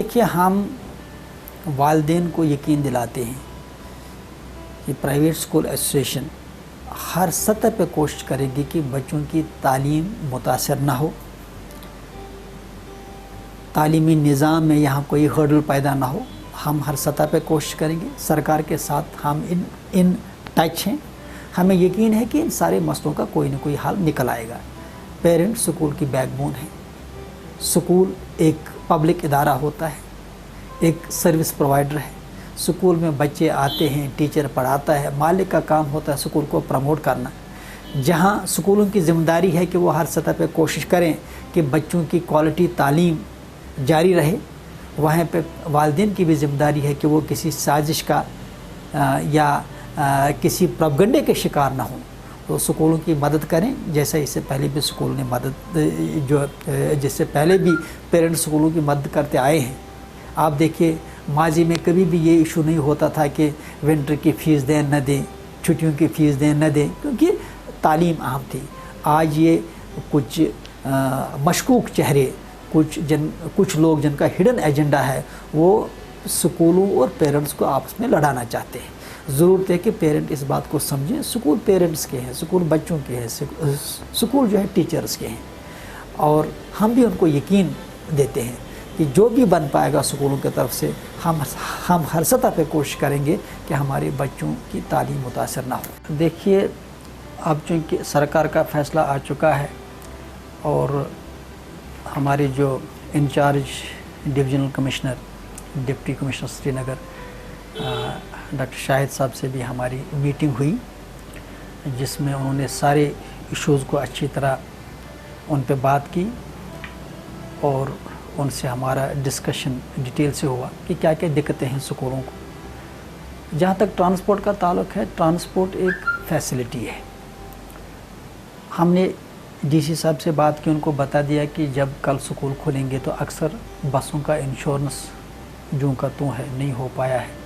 دیکھیے ہم والدین کو یقین دلاتے ہیں کہ پرائیویٹ اسکول ایسوسیشن ہر سطح پہ کوشش کرے گی کہ بچوں کی تعلیم متاثر نہ ہو، تعلیمی نظام میں یہاں کوئی ہرڈل پیدا نہ ہو۔ ہم ہر سطح پہ کوشش کریں گے، سرکار کے ساتھ ہم ان ٹچ ہیں، ہمیں یقین ہے کہ ان سارے مسئلوں کا کوئی نہ کوئی حل نکل آئے گا۔ پیرنٹ سکول کی بیک بون ہے، سکول ایک پبلک ادارہ ہوتا ہے، ایک سروس پرووائڈر ہے۔ سکول میں بچے آتے ہیں، ٹیچر پڑھاتا ہے، مالک کا کام ہوتا ہے سکول کو پروموٹ کرنا۔ جہاں سکولوں کی ذمہ داری ہے کہ وہ ہر سطح پہ کوشش کریں کہ بچوں کی کوالٹی تعلیم جاری رہے، وہاں پہ والدین کی بھی ذمہ داری ہے کہ وہ کسی سازش کا یا کسی پروپیگنڈے کے شکار نہ ہوں، تو سکولوں کی مدد کریں، جیسا اس سے پہلے بھی سکول نے مدد جس سے پہلے بھی پیرنٹ سکولوں کی مدد کرتے آئے ہیں۔ آپ دیکھیے ماضی میں کبھی بھی یہ ایشو نہیں ہوتا تھا کہ ونٹر کی فیس دیں نہ دیں، چھٹیوں کی فیس دیں نہ دیں، کیونکہ تعلیم اہم تھی۔ آج یہ کچھ مشکوک چہرے، کچھ لوگ جن کا ہڈن ایجنڈا ہے، وہ سکولوں اور پیرنٹس کو آپس میں لڑانا چاہتے ہیں۔ ضرورت ہے کہ پیرنٹ اس بات کو سمجھیں، سکول پیرنٹس کے ہیں، سکول بچوں کے ہیں، سکول جو ہے ٹیچرز کے ہیں، اور ہم بھی ان کو یقین دیتے ہیں کہ جو بھی بن پائے گا سکولوں کی طرف سے ہم ہر سطح پہ کوشش کریں گے کہ ہمارے بچوں کی تعلیم متاثر نہ ہو۔ دیکھیے اب چونکہ سرکار کا فیصلہ آ چکا ہے، اور ہمارے جو incharge divisional commissioner, deputy commissioner Srinagar doctor Shahid صاحب سے بھی ہماری میٹنگ ہوئی، جس میں انہوں نے سارے ایشوز کو اچھی طرح ان پہ بات کی، اور ان سے ہمارا ڈسکشن ڈیٹیل سے ہوا کہ کیا کیا دقتیں ہیں سکولوں کو۔ جہاں تک ٹرانسپورٹ کا تعلق ہے، ٹرانسپورٹ ایک فیسلٹی ہے۔ ہم نے ڈی سی صاحب سے بات کی، ان کو بتا دیا کہ جب کل سکول کھولیں گے تو اکثر بسوں کا انشورنس جوں کا توں ہے، نہیں ہو پایا ہے،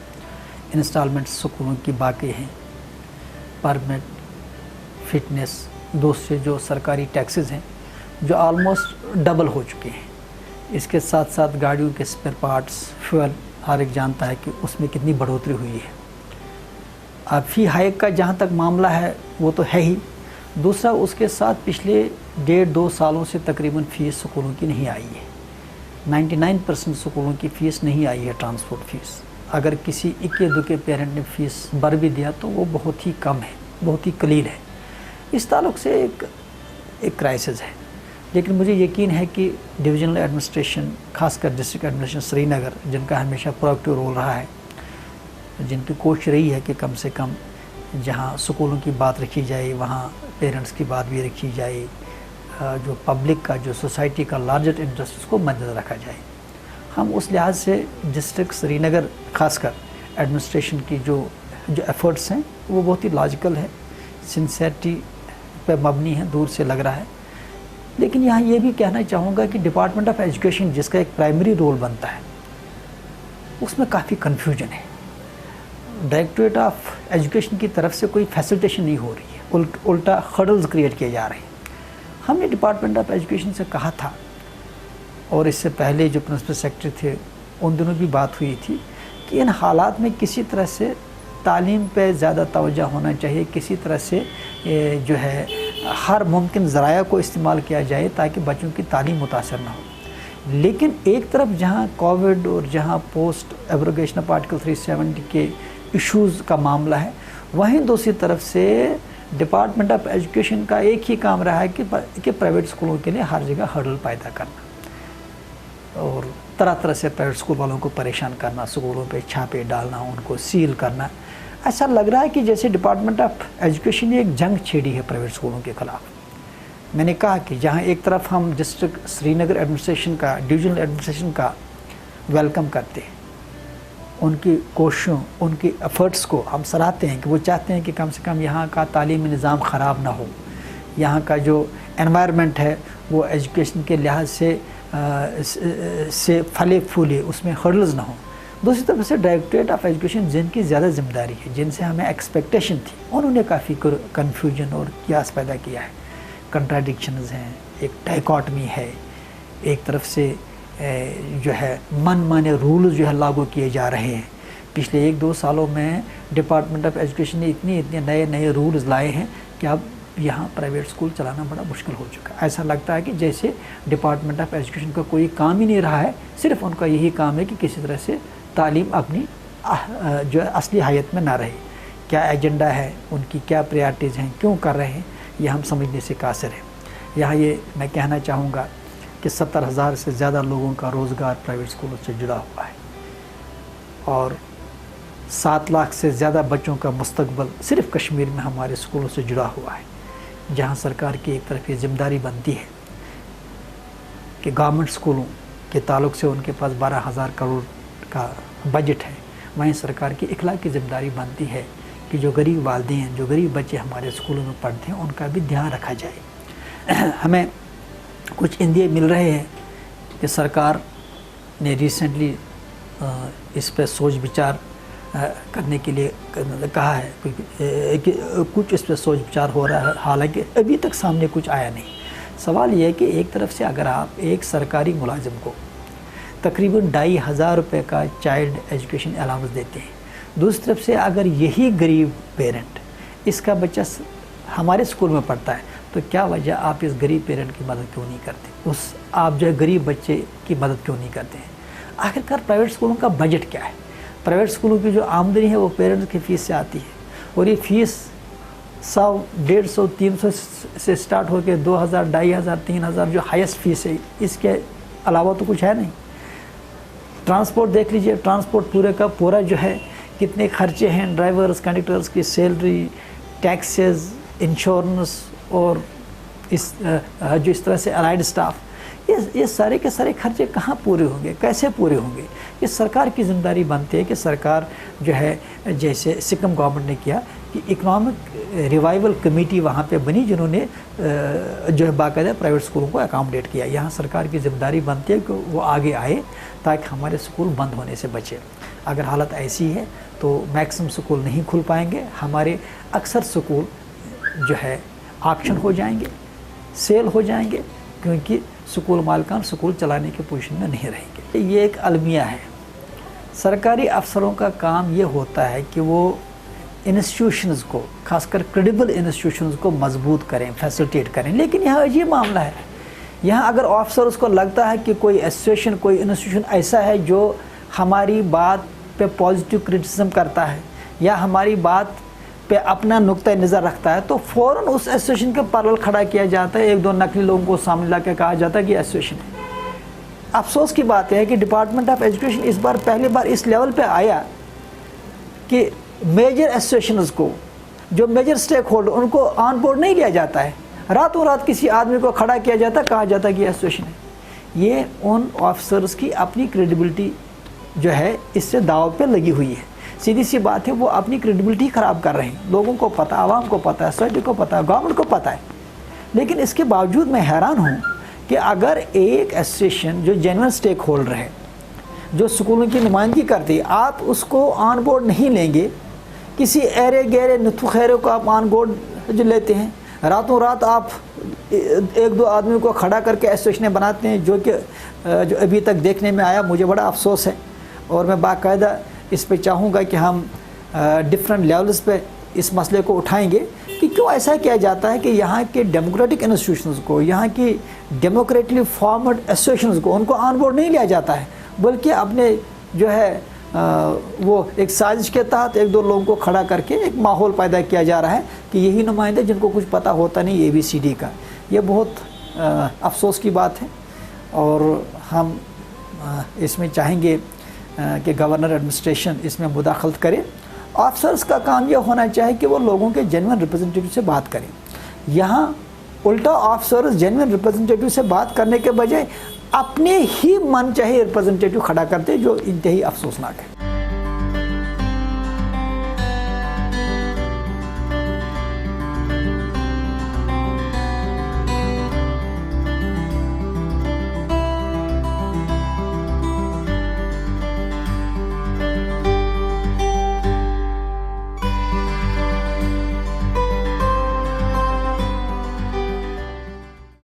انسٹالمنٹ سکولوں کی باقی ہیں، پرمٹ، فٹنس، دوسرے جو سرکاری ٹیکسز ہیں جو آلموسٹ ڈبل ہو چکے ہیں۔ اس کے ساتھ ساتھ گاڑیوں کے اسپیئر پارٹس، فیول، ہر ایک جانتا ہے کہ اس میں کتنی بڑھوتری ہوئی ہے۔ اب فی ہائیک کا جہاں تک معاملہ ہے وہ تو ہے ہی، دوسرا اس کے ساتھ پچھلے 1.5-2 سالوں سے تقریباً فیس سکولوں کی نہیں آئی ہے۔ 99% سکولوں کی فیس نہیں آئی ہے، ٹرانسپورٹ فیس۔ اگر کسی اکے دکے پیرنٹ نے فیس بھر بھی دیا تو وہ بہت ہی کم ہے، بہت ہی قلیل ہے۔ اس تعلق سے ایک کرائسس ہے، لیکن مجھے یقین ہے کہ ڈویژنل ایڈمنسٹریشن، خاص کر ڈسٹرکٹ ایڈمنسٹریشن سری نگر، جن کا ہمیشہ پرویکٹیو رول رہا ہے، جن کی کوشش رہی ہے کہ کم سے کم جہاں سکولوں کی بات رکھی جائے وہاں پیرنٹس کی بات بھی رکھی جائے، جو پبلک کا، جو سوسائٹی کا لارجر انٹرسٹ، اس کو مد نظر رکھا جائے۔ ہم اس لحاظ سے ڈسٹرکٹ سری نگر خاص کر ایڈمنسٹریشن کی جو ایفرٹس ہیں وہ بہت ہی لاجیکل ہے، سنسیئرٹی پہ مبنی ہے، دور سے لگ رہا ہے۔ لیکن یہاں یہ بھی کہنا چاہوں گا کہ ڈپارٹمنٹ آف ایجوکیشن جس کا ایک پرائمری رول بنتا ہے، اس میں کافی کنفیوژن ہے۔ ڈائریکٹوریٹ آف ایجوکیشن کی طرف سے کوئی فیسلٹیشن نہیں ہو رہی ہے، الٹا ہرڈلز کریٹ کیے جا رہے ہیں۔ ہم نے ڈپارٹمنٹ آف ایجوکیشن سے کہا تھا، اور اس سے پہلے جو پرنسپل سیکرٹری تھے ان دنوں بھی بات ہوئی تھی، کہ ان حالات میں کسی طرح سے تعلیم پہ زیادہ توجہ ہونا چاہیے، کسی طرح سے جو ہے ہر ممکن ذرائع کو استعمال کیا جائے تاکہ بچوں کی تعلیم متاثر نہ ہو۔ لیکن ایک طرف جہاں کووڈ اور جہاں پوسٹ ایبروگیشن آف آرٹیکل 370 کے ایشوز کا معاملہ ہے، وہیں دوسری طرف سے ڈپارٹمنٹ آف ایجوکیشن کا ایک ہی کام رہا ہے کہ پرائیویٹ اسکولوں کے لیے ہر جگہ ہرڈل پیدا کرنا، اور طرح طرح سے پرائیویٹ اسکول والوں کو پریشان کرنا، اسکولوں پہ چھاپے ڈالنا، ان کو سیل کرنا۔ ایسا لگ رہا ہے کہ جیسے ڈپارٹمنٹ آف ایجوکیشن نے ایک جنگ چھیڑی ہے پرائیویٹ اسکولوں کے خلاف۔ میں نے کہا کہ جہاں ایک طرف ہم ڈسٹرکٹ سری نگر ایڈمنسٹریشن کا، ڈویژنل ایڈمنسٹریشن کا ویلکم کرتے ہیں، ان کی کوششوں، ان کی ایفرٹس کو ہم سراہتے ہیں کہ وہ چاہتے ہیں کہ کم سے کم یہاں کا تعلیمی نظام خراب نہ ہو، یہاں کا جو انوائرمنٹ ہے وہ ایجوکیشن کے لحاظ سے پھلے پھولے، اس میں ہرڈلز نہ ہوں۔ دوسری طرف سے ڈائریکٹوریٹ آف ایجوکیشن جن کی زیادہ ذمہ داری ہے، جن سے ہمیں ایکسپیکٹیشن تھی، انہوں نے کافی کنفیوژن اور کیاس پیدا کیا ہے، کنٹراڈکشنز ہیں، ایک ڈائیکاٹمی ہے۔ ایک طرف سے جو ہے من مانے رولز جو ہے لاگو کیے جا رہے ہیں. پچھلے 1-2 سالوں میں ڈپارٹمنٹ آف ایجوکیشن نے اتنے نئے رولز لائے ہیں کہ اب یہاں پرائیویٹ اسکول چلانا بڑا مشکل ہو چکا ہے. ایسا لگتا ہے کہ جیسے ڈپارٹمنٹ آف ایجوکیشن کا کوئی کام ہی نہیں رہا ہے, صرف ان کا یہی کام ہے کہ کسی طرح سے تعلیم اپنی جو ہے اصلی حیت میں نہ رہے. کیا ایجنڈا ہے, ان کی کیا پریارٹیز ہیں, کیوں کر رہے ہیں, یہ ہم سمجھنے سے قاصر ہیں. یہاں یہ میں کہنا چاہوں گا کہ 70,000 سے زیادہ لوگوں کا روزگار پرائیویٹ اسکولوں سے جڑا ہوا ہے, اور 7 لاکھ سے زیادہ بچوں کا مستقبل صرف کشمیر میں ہمارے اسکولوں سے جڑا ہوا ہے, جہاں سرکار کی ایک طرف یہ ذمہ داری بنتی ہے کہ گورنمنٹ اسکولوں کے تعلق سے ان کے پاس 12,000 کروڑ کا بجٹ ہے, وہیں سرکار کی اخلاقی ذمہ داری بنتی ہے کہ جو غریب والدین, جو غریب بچے ہمارے اسکولوں میں پڑھتے ہیں, ان کا بھی دھیان رکھا جائے. ہمیں کچھ اندیے مل رہے ہیں کہ سرکار نے ریسنٹلی اس پہ سوچ بچار کرنے کے لیے کہا ہے کہ کچھ اس پہ سوچ بچار ہو رہا ہے, حالانکہ ابھی تک سامنے کچھ آیا نہیں. سوال یہ ہے کہ ایک طرف سے اگر آپ ایک سرکاری ملازم کو تقریباً 2,500 روپے کا چائلڈ ایجوکیشن الاؤنس دیتے ہیں, دوسری طرف سے اگر یہی غریب پیرنٹ اس کا بچہ ہمارے اسکول میں پڑھتا ہے, تو کیا وجہ آپ اس غریب پیرنٹ کی مدد کیوں نہیں کرتے, آپ جو ہے غریب بچے کی مدد کیوں نہیں کرتے ہیں؟ آخرکار پرائیویٹ اسکولوں کا بجٹ کیا ہے؟ پرائیویٹ اسکولوں کی جو آمدنی ہے وہ پیرنٹس کی فیس سے آتی ہے, اور یہ فیس 100, 150, 300 سے سٹارٹ ہو کے 2,000, 2,500, 3,000 جو ہائیسٹ فیس ہے, اس کے علاوہ تو کچھ ہے نہیں. ٹرانسپورٹ دیکھ لیجئے, ٹرانسپورٹ پورے کا پورا جو ہے کتنے خرچے ہیں, ڈرائیورز, کنڈکٹرز کی سیلری, ٹیکسز, انشورنس, اور جو اس طرح سے الائڈ اسٹاف, یہ سارے کے سارے خرچے کہاں پورے ہوں گے, کیسے پورے ہوں گے؟ یہ سرکار کی ذمہ داری بنتی ہے کہ سرکار جو ہے, جیسے سکم گورنمنٹ نے کیا کہ اکنامک ریوائول کمیٹی وہاں پہ بنی, جنہوں نے جو ہے باقاعدہ پرائیویٹ اسکولوں کو اکاموڈیٹ کیا. یہاں سرکار کی ذمہ داری بنتی ہے کہ وہ آگے آئے تاکہ ہمارے اسکول بند ہونے سے بچے. اگر حالت ایسی ہے تو میکسیمم اسکول نہیں کھل پائیں گے, ہمارے اکثر اسکول جو ہے آکشن ہو جائیں گے, سیل ہو جائیں گے, کیونکہ سکول مالکان سکول چلانے کی پوزیشن میں نہیں رہیں گے. یہ ایک المیہ ہے. سرکاری افسروں کا کام یہ ہوتا ہے کہ وہ انسٹیٹیوشنز کو, خاص کر کریڈیبل انسٹیٹیوشنز کو مضبوط کریں, فیسلٹیٹ کریں. لیکن یہاں عجیب معاملہ ہے, یہاں اگر آفیسرز کو لگتا ہے کہ کوئی ایسوسیشن, کوئی انسٹیٹیوشن ایسا ہے جو ہماری بات پہ پازیٹیو کرٹیسزم کرتا ہے یا ہماری بات پہ اپنا نقطہ نظر رکھتا ہے, تو فوراً اس ایسوسیشن کے پرل کھڑا کیا جاتا ہے, 1-2 نقلی لوگوں کو سامنے لا کے کہا جاتا ہے کہ ایسوسیشن ہے. افسوس کی بات ہے کہ ڈپارٹمنٹ آف ایجوکیشن اس بار پہلی بار اس لیول پہ آیا کہ میجر ایسوسیشنز کو, جو میجر سٹیک ہولڈر, ان کو آن بورڈ نہیں لیا جاتا ہے. راتوں رات کسی آدمی کو کھڑا کیا جاتا ہے, کہا جاتا ہے کہ ایسوسیشن ہے. یہ ان آفیسرز کی اپنی کریڈیبلٹی جو ہے اس سے داؤ پہ لگی ہوئی ہے. سیدھی سی بات ہے, وہ اپنی کریڈیبلٹی خراب کر رہے ہیں. لوگوں کو پتہ, عوام کو پتہ ہے, سوسائٹی کو پتہ ہے, گورنمنٹ کو پتہ ہے. لیکن اس کے باوجود میں حیران ہوں کہ اگر ایک ایسوسیشن جو جینوئن سٹیک ہولڈر ہے, جو اسکولوں کی نمائندگی کرتی ہے, آپ اس کو آن بورڈ نہیں لیں گے. کسی ایرے گہرے نتھو خیرے کو آپ آن بورڈ جو لیتے ہیں, راتوں رات آپ 1-2 آدمیوں کو کھڑا کر کے ایسوسیشنیں بناتے ہیں, جو ابھی تک دیکھنے میں آیا. مجھے بڑا افسوس ہے, اور میں باقاعدہ اس پہ چاہوں گا کہ ہم ڈفرینٹ لیولز پہ اس مسئلے کو اٹھائیں گے کہ کیوں ایسا کیا جاتا ہے کہ یہاں کے ڈیموکریٹک انسٹیٹیوشنز کو, یہاں کی ڈیموکریٹلی فارمڈ ایسوسیشنز کو, ان کو آن بورڈ نہیں لیا جاتا ہے, بلکہ اپنے جو ہے وہ ایک سازش کے تحت 1-2 لوگوں کو کھڑا کر کے ایک ماحول پیدا کیا جا رہا ہے کہ یہی نمائندے جن کو کچھ پتہ ہوتا نہیں ABCD کا. یہ بہت افسوس کی بات ہے, اور ہم اس میں چاہیں گے کہ گورنر ایڈمنسٹریشن اس میں مداخلت کرے. آفیسرز کا کام یہ ہونا چاہیے کہ وہ لوگوں کے جینوئن ریپرزنٹیٹیو سے بات کریں. یہاں الٹا آفیسرز جینوئن ریپرزنٹیٹیو سے بات کرنے کے بجائے اپنے ہی من چاہے ریپرزنٹیٹیو کھڑا کرتے, جو انتہائی افسوسناک ہے.